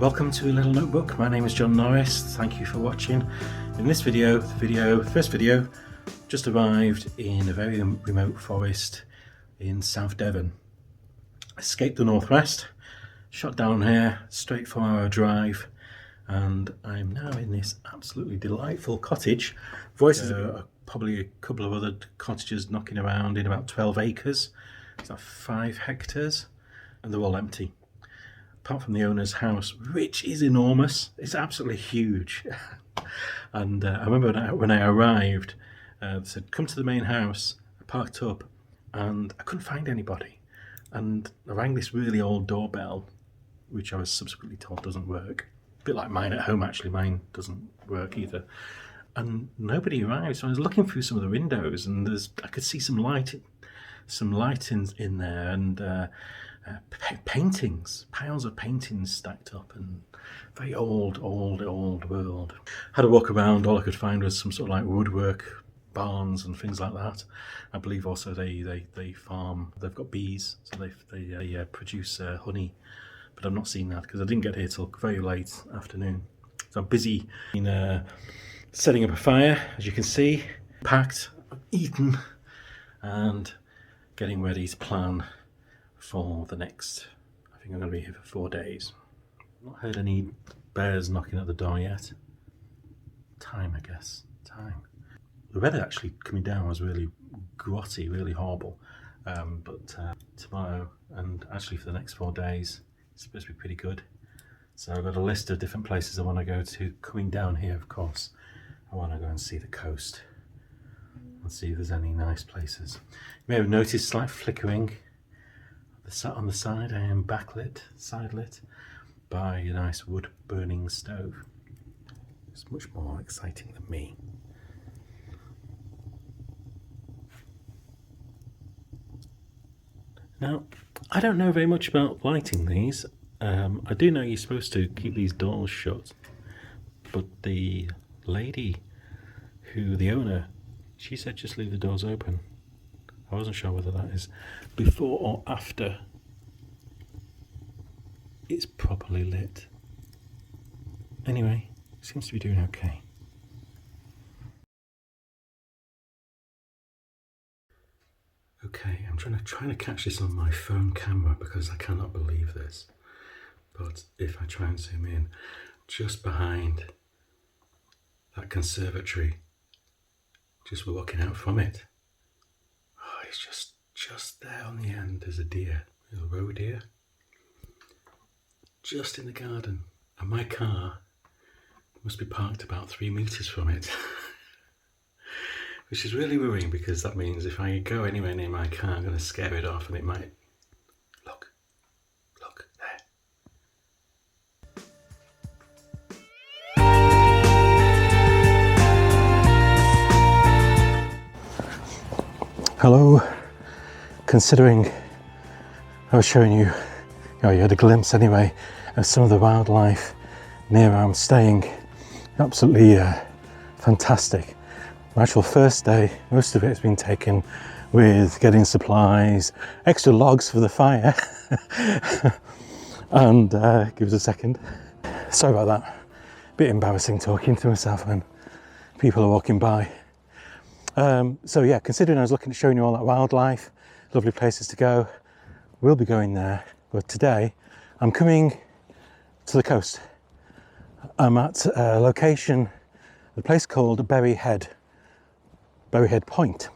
welcome to a little notebook. My name is John Norris. Thank you for watching. In this video, the first video, just arrived in a very remote forest in South Devon. Escaped the northwest, shot down here, straight 4-hour drive, and I'm now in this absolutely delightful cottage. Voices are probably a couple of other cottages knocking around in about 12 acres. It's about 5 hectares, and they're all empty. Apart from the owner's house, which is enormous. It's absolutely huge. And I remember when I arrived, they said, come to the main house. I parked up and I couldn't find anybody. And I rang this really old doorbell, which I was subsequently told doesn't work. A bit like mine at home, actually. Mine doesn't work either. And nobody arrived. So I was looking through some of the windows, and I could see some light in there, and paintings, piles of paintings stacked up, and very old world. Had a walk around. All I could find was some sort of like woodwork, barns and things like that. I believe also they farm. They've got bees, so they produce honey. But I've not seen that because I didn't get here till very late afternoon. So I'm busy in setting up a fire, as you can see, packed, eaten, and getting ready to plan for the next, I think I'm going to be here for 4 days. I've not heard any bears knocking at the door yet. Time, I guess. Time. The weather actually coming down was really grotty, really horrible. But tomorrow, and actually for the next 4 days, it's supposed to be pretty good. So I've got a list of different places I want to go to. Coming down here, of course, I want to go and see the coast and see if there's any nice places. You may have noticed slight flickering on the side. I am side lit by a nice wood burning stove. It's much more exciting than me. Now, I don't know very much about lighting these. I do know you're supposed to keep these doors shut, but the lady the owner, she said just leave the doors open. I wasn't sure whether that is before or after it's properly lit. Anyway, it seems to be doing okay. Okay, I'm trying to catch this on my phone camera because I cannot believe this. But if I try and zoom in, just behind that conservatory, just walking out from it, oh, it's just there on the end. There's a deer, a roe deer, just in the garden, and my car must be parked about 3 meters from it. Which is really worrying because that means if I go anywhere near my car, I'm going to scare it off, and it might. Look there. Hello. Considering I was showing you, you had a glimpse anyway of some of the wildlife near where I'm staying. Absolutely fantastic. My actual first day, most of it has been taken with getting supplies, extra logs for the fire, and give us a second. Sorry about that. Bit embarrassing talking to myself when people are walking by. So yeah, considering I was looking at showing you all that wildlife, lovely places to go, we'll be going there. But today, I'm coming to the coast. I'm at a location, a place called Berry Head Point.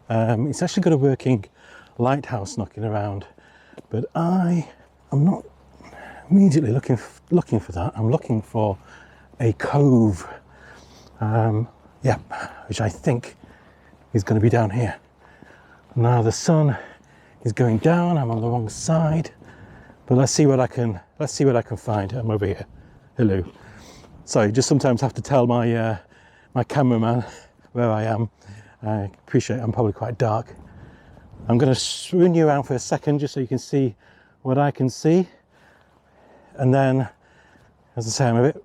It's actually got a working lighthouse knocking around, but I am not immediately looking for that. I'm looking for a cove, which I think is going to be down here. Now the sun is going down. I'm on the wrong side, but let's see what I can find. I'm over here. Hello. Sorry, just sometimes have to tell my my cameraman where I am. I appreciate I'm probably quite dark. I'm going to swing you around for a second just so you can see what I can see. And then, as I say, I'm a bit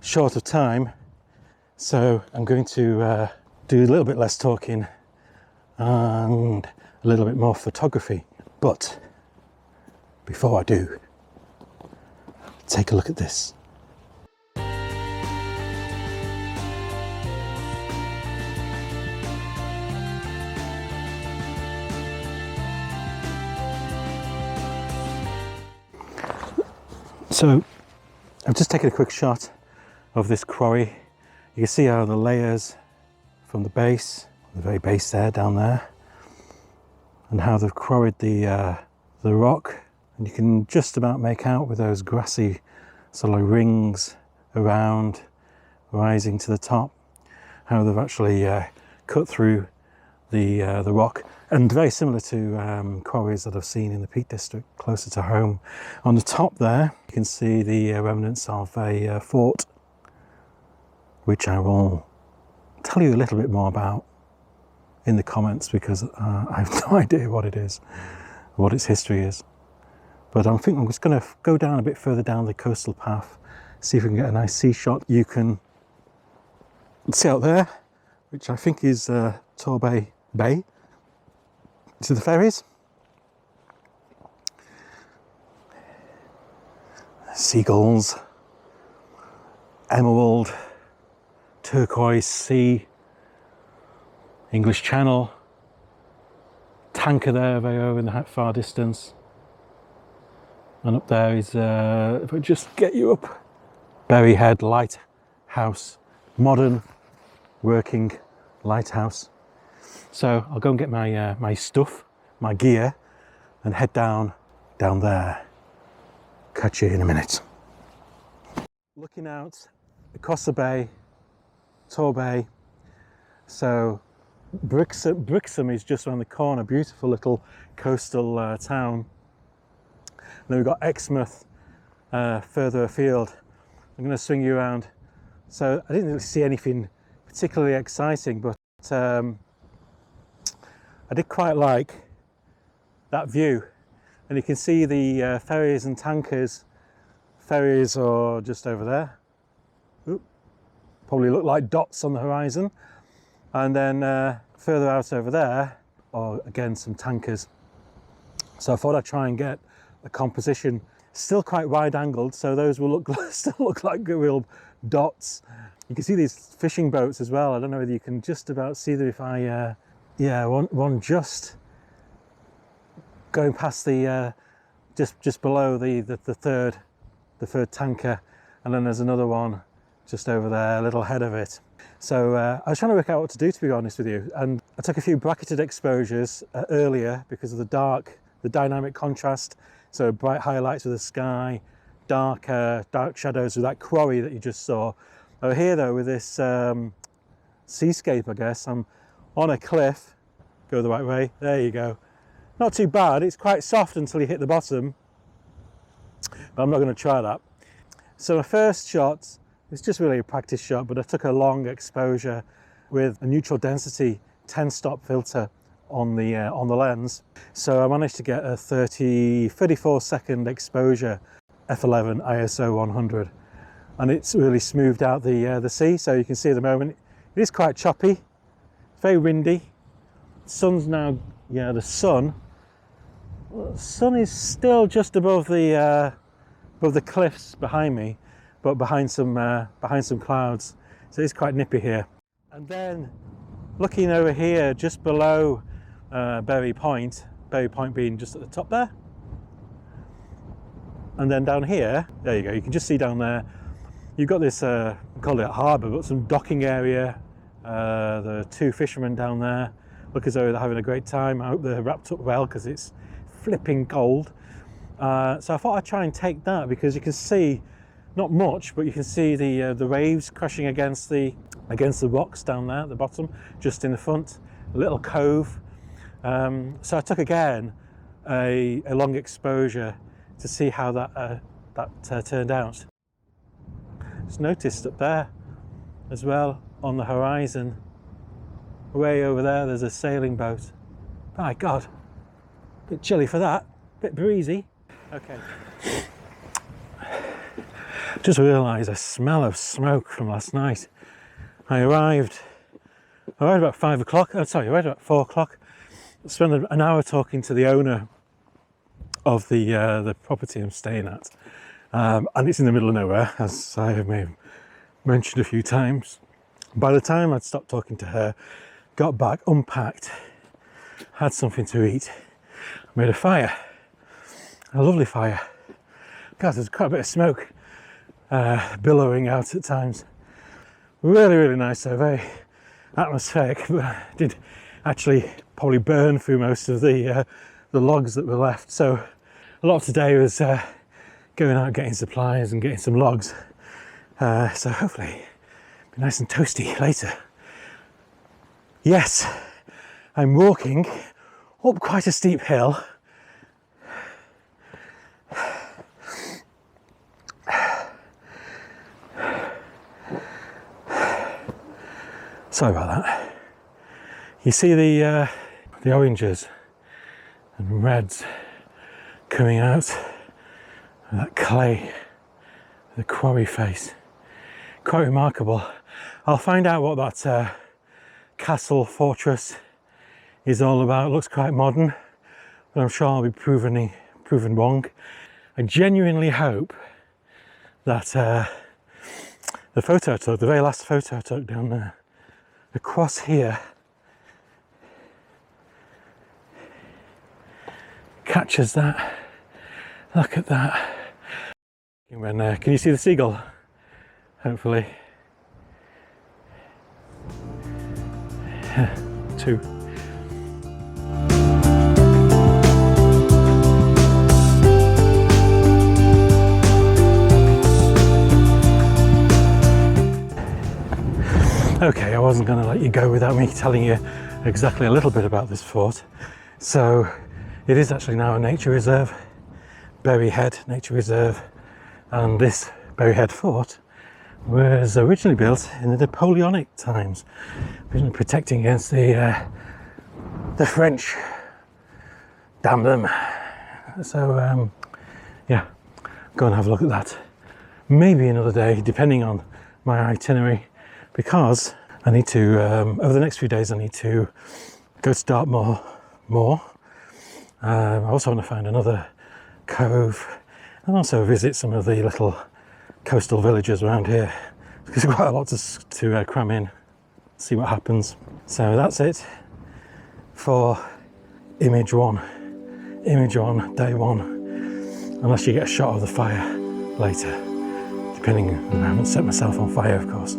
short of time, so I'm going to do a little bit less talking and a little bit more photography. But before I do, take a look at this. So I've just taken a quick shot of this quarry. You can see how the layers from the base, the very base there, down there, and how they've quarried the rock, and you can just about make out with those grassy sort of rings around rising to the top, how they've actually cut through the rock, and very similar to quarries that I've seen in the Peak District closer to home. On the top there you can see the remnants of a fort, which I will tell you a little bit more about in the comments, because I have no idea what it is, what its history is. But I think I'm just going to go down a bit further down the coastal path, see if we can get a nice sea shot. You can see out there, which I think is Torbay Bay. See the ferries? Seagulls, emerald, turquoise sea, English Channel, tanker there very over in the far distance. And up there is, if I just get you up, Berryhead Lighthouse, modern working lighthouse. So I'll go and get my my stuff, my gear, and head down there. Catch you in a minute. Looking out across the bay, Torbay. So Brixham is just around the corner, beautiful little coastal town. And then we've got Exmouth further afield. I'm going to swing you around. So I didn't really see anything particularly exciting, but I did quite like that view. And you can see the ferries and tankers. Ferries are just over there. Oop. Probably look like dots on the horizon. And then further out over there are again some tankers. So I thought I'd try and get a composition, still quite wide angled, so those will still look like real dots. You can see these fishing boats as well. I don't know whether you can just about see them. If I yeah, one just going past the just below the third tanker, and then there's another one just over there a little ahead of it. So I was trying to work out what to do, to be honest with you, and I took a few bracketed exposures earlier because of the dynamic contrast. So bright highlights of the sky, dark shadows of that quarry that you just saw. Over here though, with this seascape, I guess, I'm on a cliff. Go the right way, there you go. Not too bad, it's quite soft until you hit the bottom, but I'm not going to try that. So my first shot, it's just really a practice shot, but I took a long exposure with a neutral density 10-stop filter on the lens. So I managed to get a 34 second exposure, f11 ISO 100, and it's really smoothed out the sea. So you can see at the moment it is quite choppy, very windy. Sun's now, yeah, the sun is still just above the cliffs behind me, but behind some clouds. So it's quite nippy here. And then looking over here, just below Berry Point being just at the top there. And then down here, there you go, you can just see down there, you've got this, I call it a harbour, but some docking area. There are two fishermen down there. Look as though they're having a great time. I hope they're wrapped up well because it's flipping cold. So I thought I'd try and take that, because you can see, not much, but you can see the waves crashing against the rocks down there at the bottom, just in the front, a little cove. So I took again a long exposure to see how that turned out. Just noticed up there as well on the horizon, way over there, there's a sailing boat. My God, a bit chilly for that, a bit breezy. Okay. Just realised a smell of smoke from last night. I arrived about 5 o'clock, I arrived about 4 o'clock. Spent an hour talking to the owner of the property I'm staying at, and it's in the middle of nowhere, as I may have mentioned a few times. By the time I'd stopped talking to her, got back, unpacked, had something to eat, made a fire, a lovely fire. God, there's quite a bit of smoke billowing out at times. Really, really nice, though, very atmospheric, but did actually probably burn through most of the logs that were left. So a lot of today was going out getting supplies and getting some logs. So hopefully be nice and toasty later. Yes, I'm walking up quite a steep hill. Sorry about that. You see the oranges and reds coming out of that clay, the quarry face. Quite remarkable. I'll find out what that castle fortress is all about. It looks quite modern, but I'm sure I'll be proven wrong. I genuinely hope that the photo I took, the very last photo I took down there, across here, catches that. Look at that. Can you see the seagull? Hopefully. Two. Okay, I wasn't going to let you go without me telling you exactly a little bit about this fort. So it is actually now a nature reserve, Berry Head Nature Reserve, and this Berry Head fort was originally built in the Napoleonic times, originally protecting against the French. Damn them. So yeah, go and have a look at that. Maybe another day, depending on my itinerary, because I need to, over the next few days, I need to go to Dartmoor more. I also want to find another cove and also visit some of the little coastal villages around here. There's quite a lot to cram in, see what happens. So that's it for image one, day one, unless you get a shot of the fire later, depending on, I haven't set myself on fire, of course.